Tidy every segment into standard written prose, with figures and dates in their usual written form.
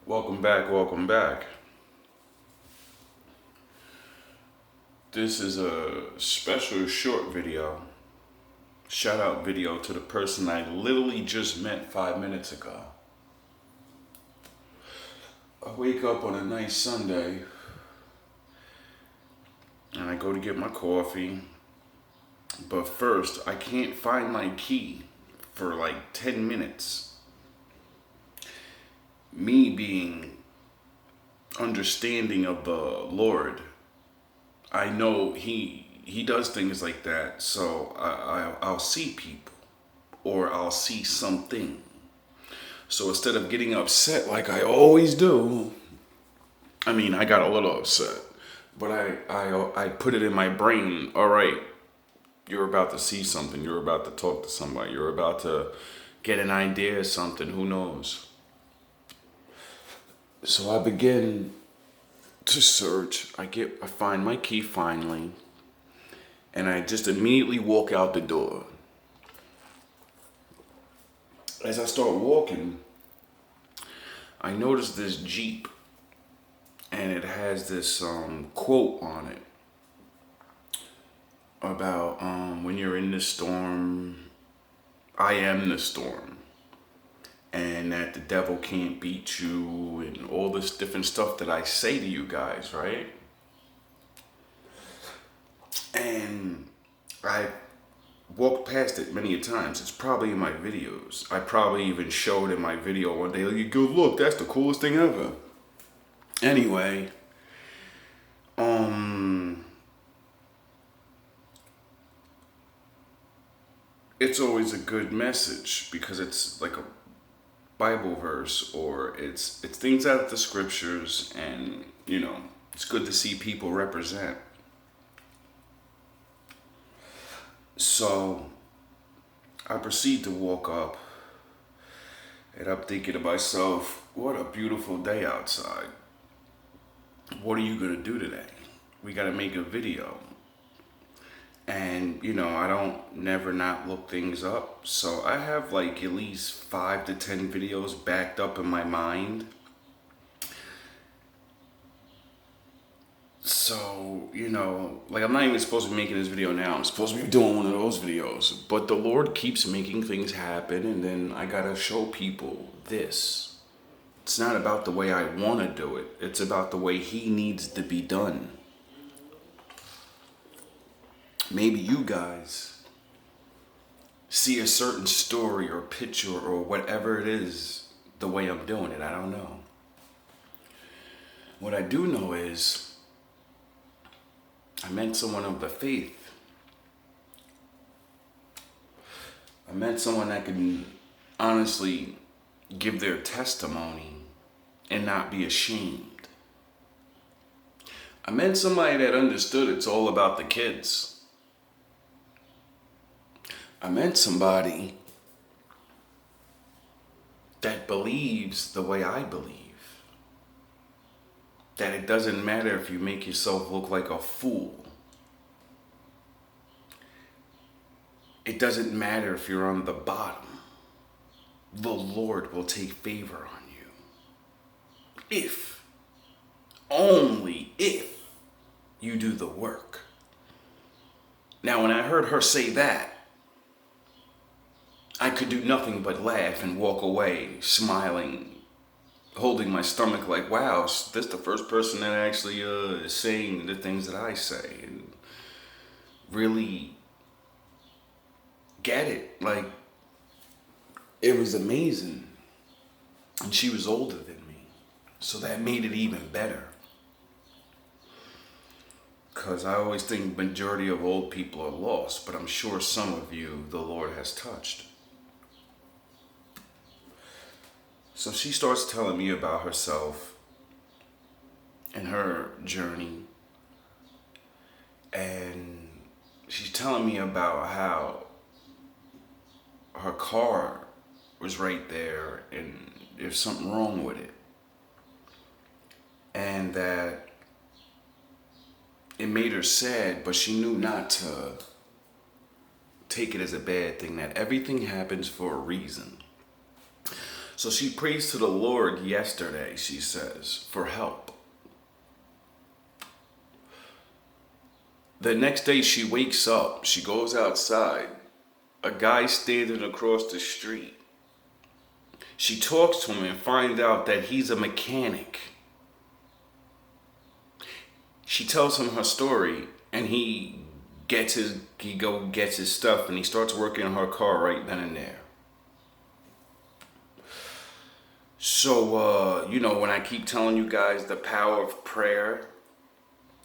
Welcome back, welcome back. This is a special short video, shout out video to the person I literally just met 5 minutes ago. I wake up on a nice Sunday and I go to get my coffee, but first I can't find my key for like 10 minutes. Me being understanding of the Lord, I know he does things like that. So I'll see people or I'll see something. So instead of getting upset like I always do, I got a little upset, but I put it in my brain. All right, you're about to see something. You're about to talk to somebody. You're about to get an idea of something. Who knows? So I begin to search. I find my key finally, and I just immediately walk out the door. As I start walking, I notice this Jeep, and it has this quote on it about when you're in the storm, I am the storm, and that the devil can't beat you, and all this different stuff that I say to you guys, right? And I walked past it many a times. It's probably in my videos. I probably even showed in my video one day, like, you go, look, that's the coolest thing ever. Anyway, it's always a good message because it's like a Bible verse, or it's things out of the scriptures, and it's good to see people represent. So I proceed to walk up, and I'm thinking to myself, what a beautiful day outside. What are you gonna do today? We gotta make a video. And I don't never not look things up. So I have like at least 5 to 10 videos backed up in my mind. So, like, I'm not even supposed to be making this video now. I'm supposed to be doing one of those videos. But the Lord keeps making things happen, and then I gotta show people this. It's not about the way I wanna do it. It's about the way He needs to be done. Maybe you guys see a certain story or picture or whatever it is the way I'm doing it. I don't know. What I do know is I met someone of the faith. I met someone that can honestly give their testimony and not be ashamed. I met somebody that understood it's all about the kids. I met somebody that believes the way I believe. That it doesn't matter if you make yourself look like a fool. It doesn't matter if you're on the bottom. The Lord will take favor on you. If, only if, you do the work. Now, when I heard her say that, I could do nothing but laugh and walk away, smiling, holding my stomach like, wow, this is the first person that actually is saying the things that I say and really get it. Like, it was amazing. And she was older than me, so that made it even better. Because I always think majority of old people are lost, but I'm sure some of you the Lord has touched. So she starts telling me about herself and her journey. And she's telling me about how her car was right there and there's something wrong with it. And that it made her sad, but she knew not to take it as a bad thing, that everything happens for a reason. So she prays to the Lord yesterday, she says, for help. The next day she wakes up, she goes outside, a guy standing across the street. She talks to him and finds out that he's a mechanic. She tells him her story, and he gets his stuff, and he starts working on her car right then and there. So, when I keep telling you guys the power of prayer,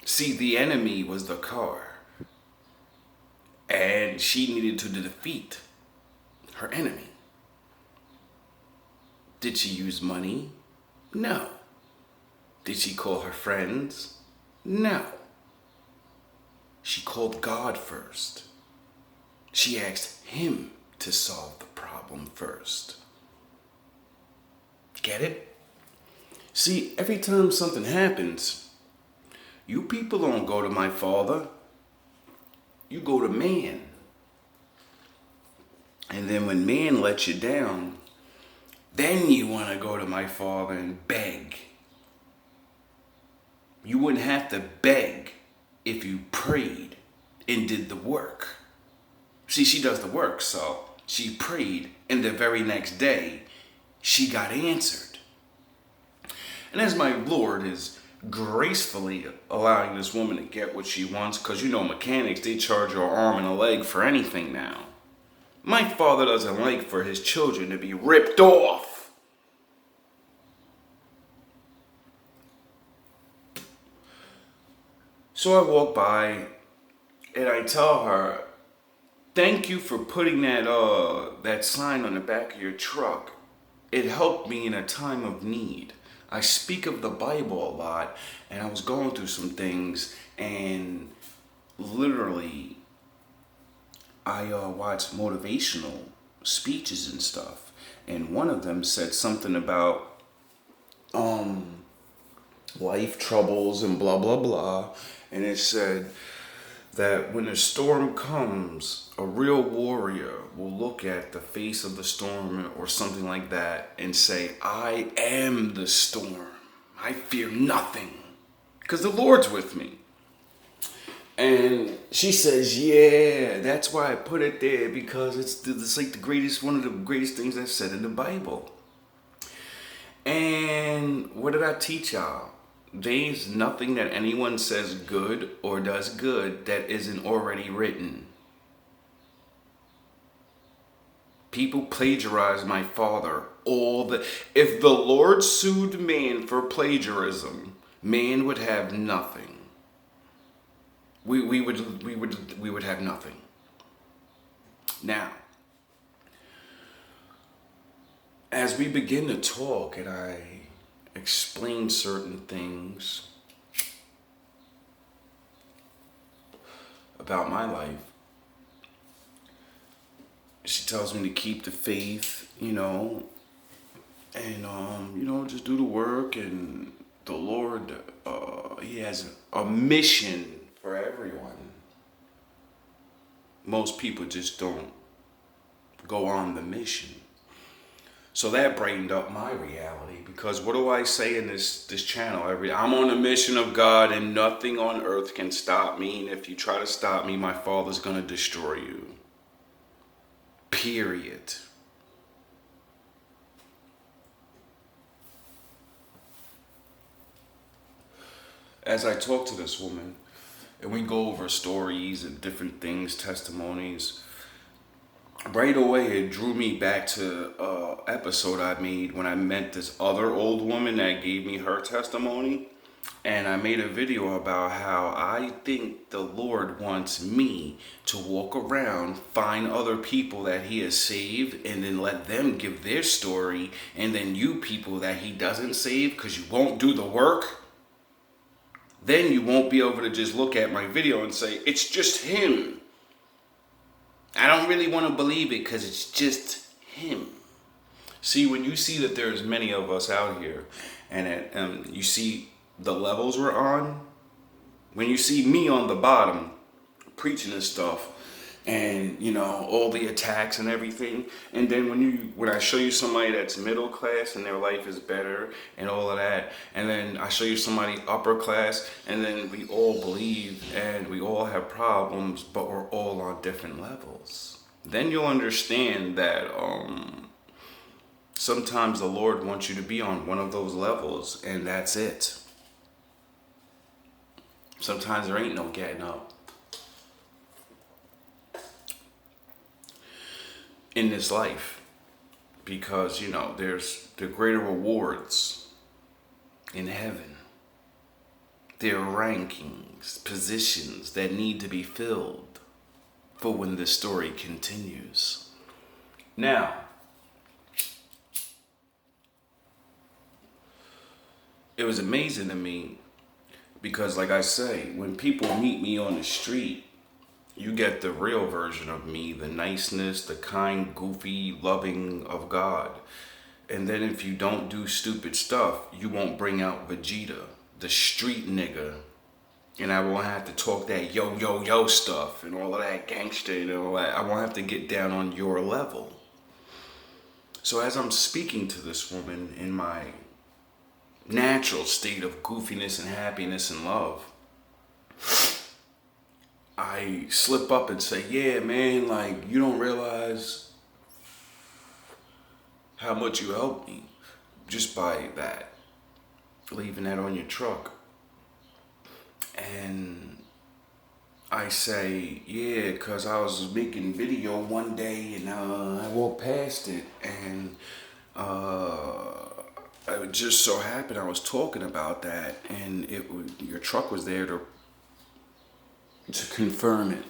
see, the enemy was the car, and she needed to defeat her enemy. Did she use money? No. Did she call her friends? No. She called God first. She asked Him to solve the problem first. Get it? See, every time something happens, you people don't go to my Father. You go to man. And then when man lets you down, then you want to go to my Father and beg. You wouldn't have to beg if you prayed and did the work. See, she does the work, so she prayed, and the very next day, she got answered. And as my Lord is gracefully allowing this woman to get what she wants, because mechanics, they charge your arm and a leg for anything now. My Father doesn't like for his children to be ripped off. So I walk by and I tell her, thank you for putting that sign on the back of your truck. It helped me in a time of need. I speak of the Bible a lot, and I was going through some things, and literally I watched motivational speeches and stuff, and one of them said something about life troubles and blah blah blah, and it said that when a storm comes, a real warrior will look at the face of the storm or something like that and say, I am the storm. I fear nothing because the Lord's with me. And she says, yeah, that's why I put it there, because it's like one of the greatest things that's said in the Bible. And what did I teach y'all? There's nothing that anyone says good or does good that isn't already written. People plagiarize my Father if the Lord sued man for plagiarism, man would have nothing. We would have nothing. Now, as we begin to talk and I explain certain things about my life, she tells me to keep the faith, and just do the work, and the Lord, he has a mission for everyone. Most people just don't go on the mission. So that brightened up my reality, because what do I say in this channel? I'm on the mission of God, and nothing on earth can stop me. And if you try to stop me, my Father's going to destroy you. Period. As I talk to this woman, and we go over stories and different things, testimonies, right away it drew me back to an episode I made when I met this other old woman that gave me her testimony. And I made a video about how I think the Lord wants me to walk around, find other people that he has saved, and then let them give their story. And then you people that he doesn't save because you won't do the work, then you won't be able to just look at my video and say, it's just him. I don't really want to believe it because it's just him. See, when you see that there's many of us out here, and you see the levels we're on, when you see me on the bottom preaching this stuff, and all the attacks and everything. And then when I show you somebody that's middle class and their life is better and all of that, and then I show you somebody upper class, and then we all believe and we all have problems, but we're all on different levels, then you'll understand that sometimes the Lord wants you to be on one of those levels, and that's it. Sometimes there ain't no getting up in this life, because there's the greater rewards in heaven. There are rankings, positions that need to be filled for when the story continues. Now, it was amazing to me because, like I say, when people meet me on the street, you get the real version of me, the niceness, the kind, goofy, loving of God. And then if you don't do stupid stuff, you won't bring out Vegeta, the street nigga. And I won't have to talk that yo stuff and all of that gangster and all that. I won't have to get down on your level. So as I'm speaking to this woman in my natural state of goofiness and happiness and love, I slip up and say, yeah, man, like, you don't realize how much you helped me just by that, leaving that on your truck. And I say, yeah, because I was making video one day and I walked past it, and it just so happened I was talking about that, and your truck was there to confirm it,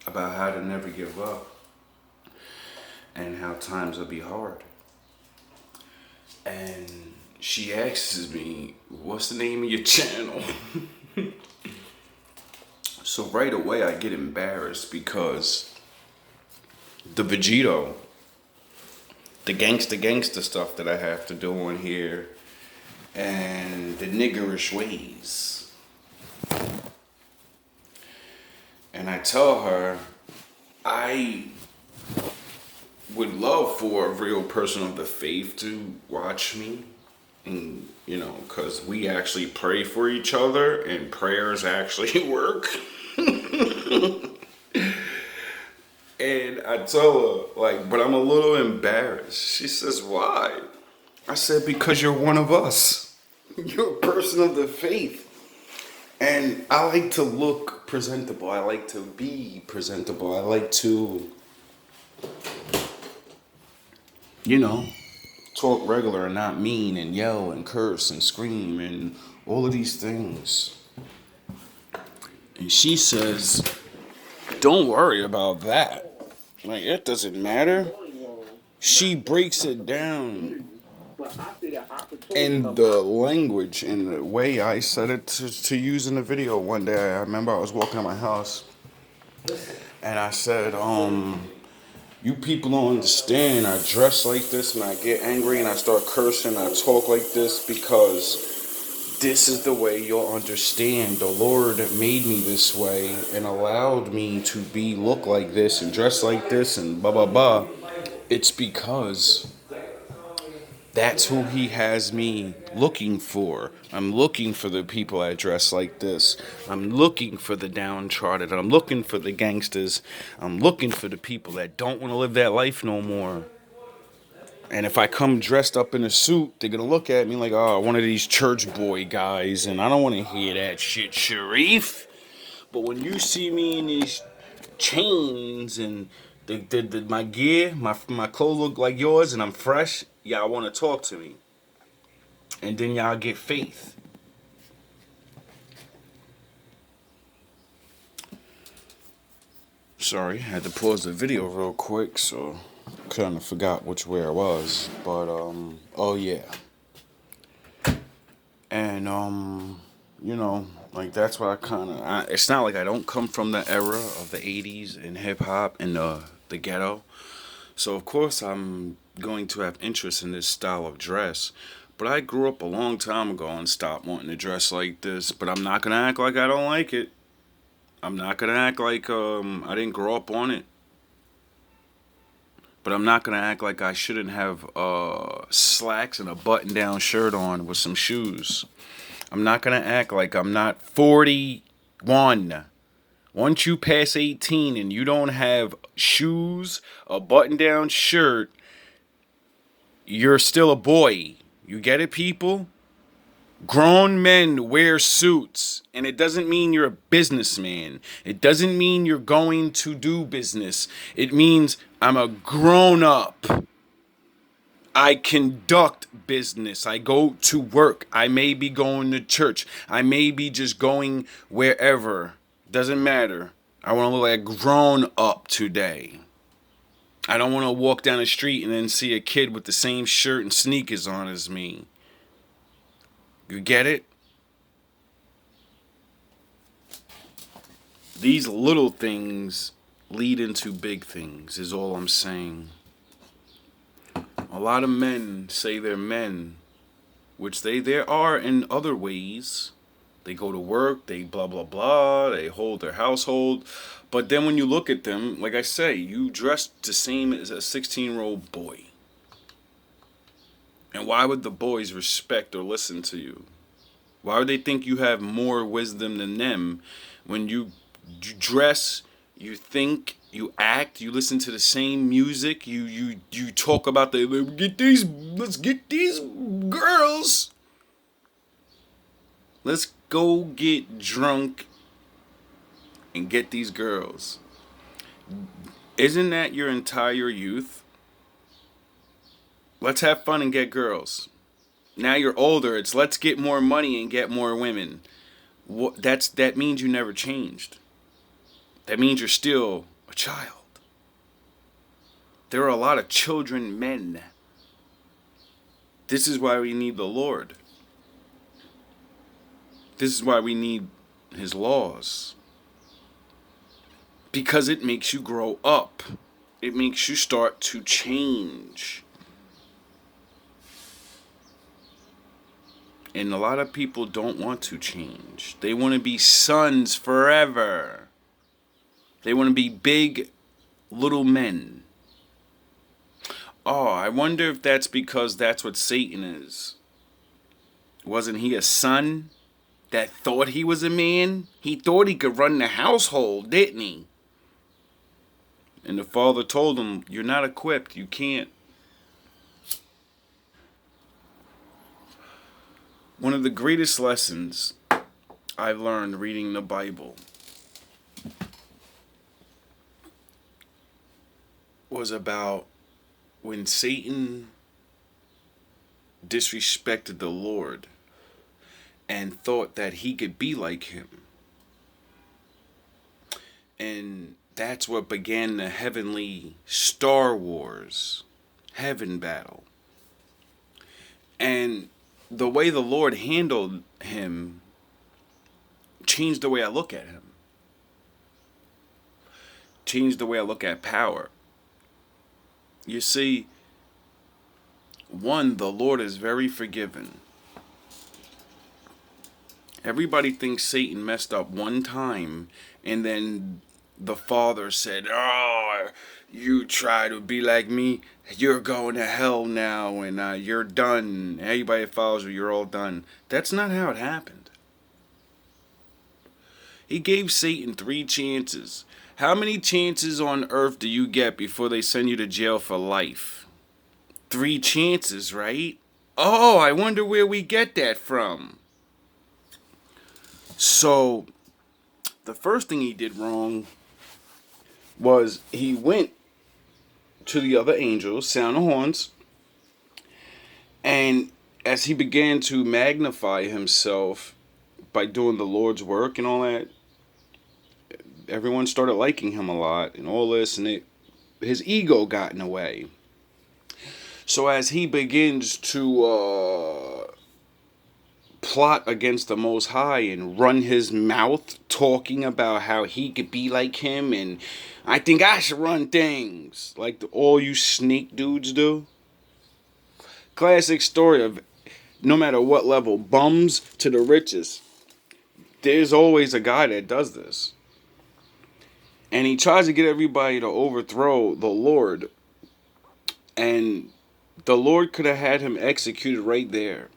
about how to never give up and how times will be hard. And she asks me, what's the name of your channel? So right away I get embarrassed because the Vegito, the gangsta stuff that I have to do on here, and the niggerish ways. And I tell her, I would love for a real person of the faith to watch me. And, because we actually pray for each other and prayers actually work. And I tell her, but I'm a little embarrassed. She says, why? I said, because you're one of us. You're a person of the faith. And I like to look presentable. I like to be presentable. I like to, talk regular and not mean and yell and curse and scream and all of these things. And she says, don't worry about that. It doesn't matter. She breaks it down in the language, in the way I said it to use in the video one day. I remember I was walking to my house and I said, you people don't understand. I dress like this and I get angry and I start cursing. I talk like this because this is the way you'll understand. The Lord made me this way and allowed me to look like this and dress like this and blah, blah, blah. It's because that's who He has me looking for. I'm looking for the people that dress like this. I'm looking for the downtrodden. I'm looking for the gangsters. I'm looking for the people that don't want to live that life no more. And if I come dressed up in a suit, they're going to look at me like, oh, one of these church boy guys. And I don't want to hear that shit, Sharif. But when you see me in these chains and my gear, my clothes look like yours and I'm fresh, y'all want to talk to me. And then y'all get faith. Sorry, I had to pause the video real quick, so kind of forgot which way I was. But, oh yeah. And, that's what I kind of, it's not like I don't come from the era of the 80s and hip hop and the ghetto. So, of course, I'm going to have interest in this style of dress. But I grew up a long time ago and stopped wanting to dress like this. But I'm not going to act like I don't like it. I'm not gonna act like I didn't grow up on it, but I'm not gonna act like I shouldn't have slacks and a button-down shirt on with some shoes. I'm not gonna act like I'm not 41. Once you pass 18 and you don't have shoes, a button-down shirt, you're still a boy. You get it, people? Grown men wear suits, and it doesn't mean you're a businessman. It doesn't mean you're going to do business. It means I'm a grown up. I conduct business. I go to work. I may be going to church. I may be just going wherever. Doesn't matter. I want to look like grown up today. I don't want to walk down the street and then see a kid with the same shirt and sneakers on as me. You get it? These little things lead into big things, is all I'm saying. A lot of men say they're men, which there are in other ways. They go to work, they blah blah blah, they hold their household. But then when you look at them, like I say, you dress the same as a 16-year-old boy. And why would the boys respect or listen to you? Why would they think you have more wisdom than them when you dress, you think, you act, you listen to the same music, you talk about let's get these girls. Let's go get drunk and get these girls. Isn't that your entire youth? Let's have fun and get girls. Now you're older, it's let's get more money and get more women. That means you never changed. That means you're still a child. There are a lot of children men. This is why we need the Lord. This is why we need His laws. Because it makes you grow up. It makes you start to change. And a lot of people don't want to change. They want to be sons forever. They want to be big little men. Oh, I wonder if that's because that's what Satan is. Wasn't he a son that thought he was a man? He thought he could run the household, didn't he? And the father told him, you're not equipped. You can't. One of the greatest lessons I've learned reading the Bible was about when Satan disrespected the Lord and thought that he could be like him. And that's what began the heavenly Star Wars heaven battle. And the way the Lord handled him changed the way I look at him. Changed the way I look at power. You see, one, the Lord is very forgiving. Everybody thinks Satan messed up one time, and then the Father said, oh, you try to be like me, you're going to hell now, and you're done. Everybody that follows you, you're all done. That's not how it happened. He gave Satan 3 chances. How many chances on earth do you get before they send you to jail for life? 3 chances, right? Oh, I wonder where we get that from. So, the first thing he did wrong was he went to the other angels, sound the horns, and as he began to magnify himself by doing the Lord's work and all that, everyone started liking him a lot and all this, and his ego got in the way. So as he begins to plot against the Most High and run his mouth talking about how he could be like him, and I think I should run things like all you snake dudes do. Classic story of no matter what level, bums to the richest. There's always a guy that does this. And he tries to get everybody to overthrow the Lord. And the Lord could have had him executed right there.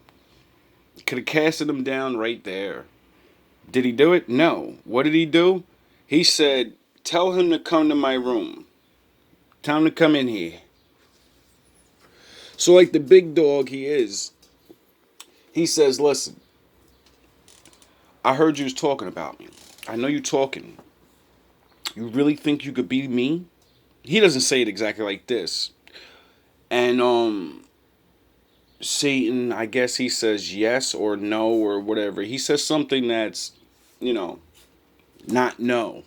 Could have casted him down right there. Did he do it? No. What did he do? He said, tell him to come to my room. Tell him to come in here. So like the big dog he is, he says, listen, I heard you was talking about me. I know you talking. You really think you could be me? He doesn't say it exactly like this. And Satan, I guess he says yes or no or whatever. He says something that's, not no.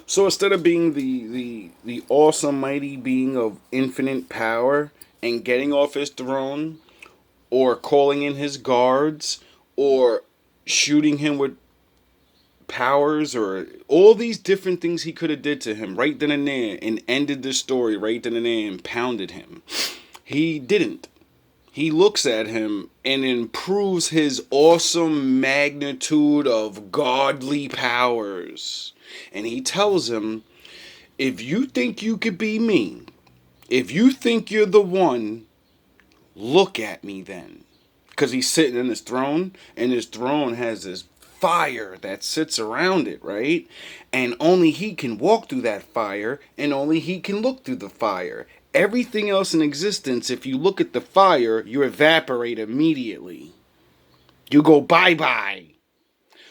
So instead of being the awesome mighty being of infinite power and getting off his throne or calling in his guards or shooting him with powers or all these different things he could have did to him right then and there and ended the story right then and there and pounded him, he didn't. He looks at him and improves his awesome magnitude of godly powers. And he tells him, if you think you could be me, if you think you're the one, look at me then. Because he's sitting in his throne, and his throne has this fire that sits around it, right? And only he can walk through that fire, and only he can look through the fire. Everything else in existence, if you look at the fire, you evaporate immediately. You go bye-bye.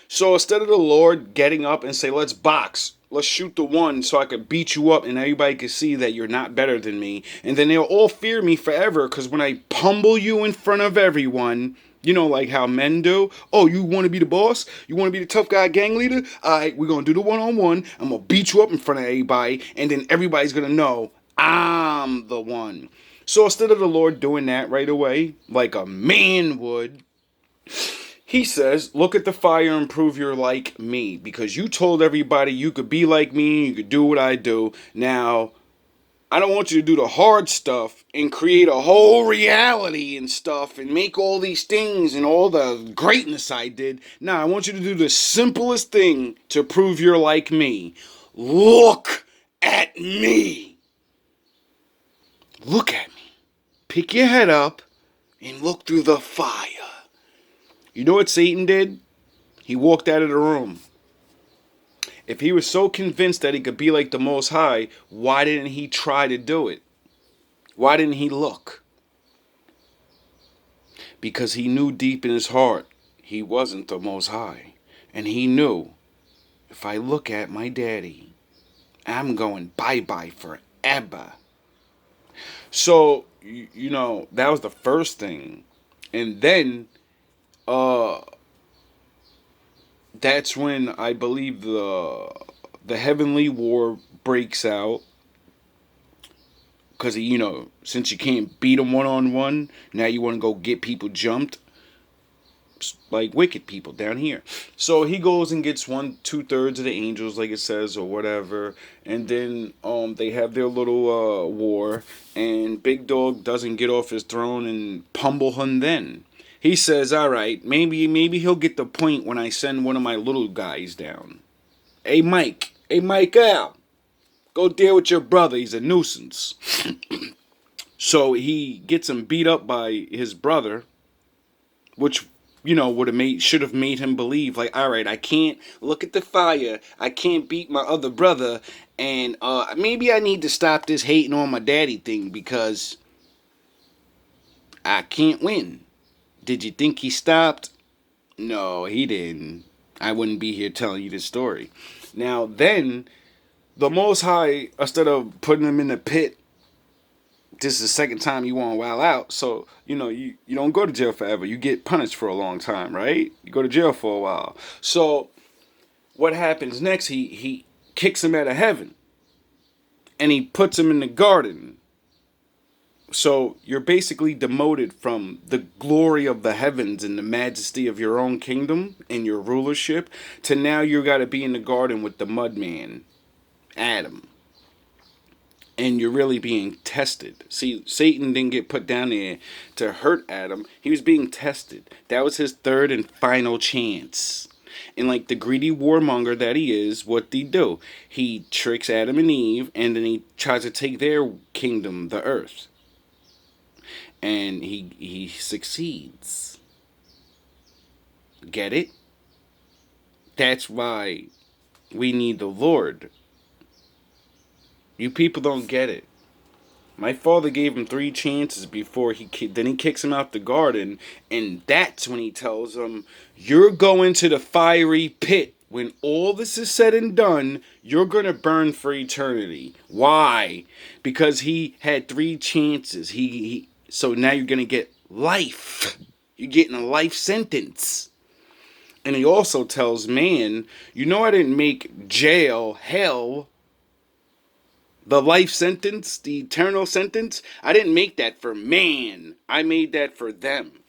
So instead of the Lord getting up and say, let's box, let's shoot the one so I could beat you up and everybody can see that you're not better than me. And then they'll all fear me forever because when I pummel you in front of everyone, like how men do. Oh, you want to be the boss? You want to be the tough guy gang leader? All right, we're going to do the one-on-one. I'm going to beat you up in front of everybody. And then everybody's going to know I'm the one. So instead of the Lord doing that right away, like a man would, he says, look at the fire and prove you're like me. Because you told everybody you could be like me, you could do what I do. Now, I don't want you to do the hard stuff and create a whole reality and stuff and make all these things and all the greatness I did. Now, I want you to do the simplest thing to prove you're like me. Look at me. Look at me. Pick your head up and look through the fire. You know what Satan did? He walked out of the room. If he was so convinced that he could be like the Most High, why didn't he try to do it? Why didn't he look? Because he knew deep in his heart he wasn't the Most High. And he knew, if I look at my daddy, I'm going bye-bye forever. So, that was the first thing. And then, that's when I believe the heavenly war breaks out. Because, since you can't beat them one-on-one, now you want to go get people jumped. Like wicked people down here. So he goes and gets 2/3 of the angels, like it says, or whatever. And then they have their little war. And Big Dog doesn't get off his throne and pummel him then. He says, all right, maybe he'll get the point when I send one of my little guys down. Hey, Mike. Hey, Michael. Go deal with your brother. He's a nuisance. So he gets him beat up by his brother, which, should have made him believe, like, all right, I can't look at the fire. I can't beat my other brother. And maybe I need to stop this hating on my daddy thing because I can't win. Did you think he stopped? No, he didn't. I wouldn't be here telling you this story. Now, then, the Most High, instead of putting him in the pit, this is the second time you want to wild out. So, you don't go to jail forever. You get punished for a long time, right? You go to jail for a while. So, what happens next? He kicks him out of heaven. And he puts him in the garden. So you're basically demoted from the glory of the heavens and the majesty of your own kingdom and your rulership to now you got to be in the garden with the mud man, Adam. And you're really being tested. See, Satan didn't get put down there to hurt Adam. He was being tested. That was his third and final chance. And like the greedy warmonger that he is, what did he do? He tricks Adam and Eve, and then he tries to take their kingdom, the earth. And he succeeds. Get it? That's why we need the Lord. You people don't get it. My father gave him 3 chances before then he kicks him out the garden, and that's when he tells him, "You're going to the fiery pit. When all this is said and done, you're going to burn for eternity." Why? Because he had 3 chances. So now you're going to get life. You're getting a life sentence. And he also tells man, "You know I didn't make jail hell." The life sentence, the eternal sentence, I didn't make that for man. I made that for them.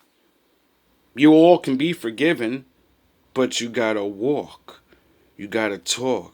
You all can be forgiven, but you gotta walk. You gotta talk.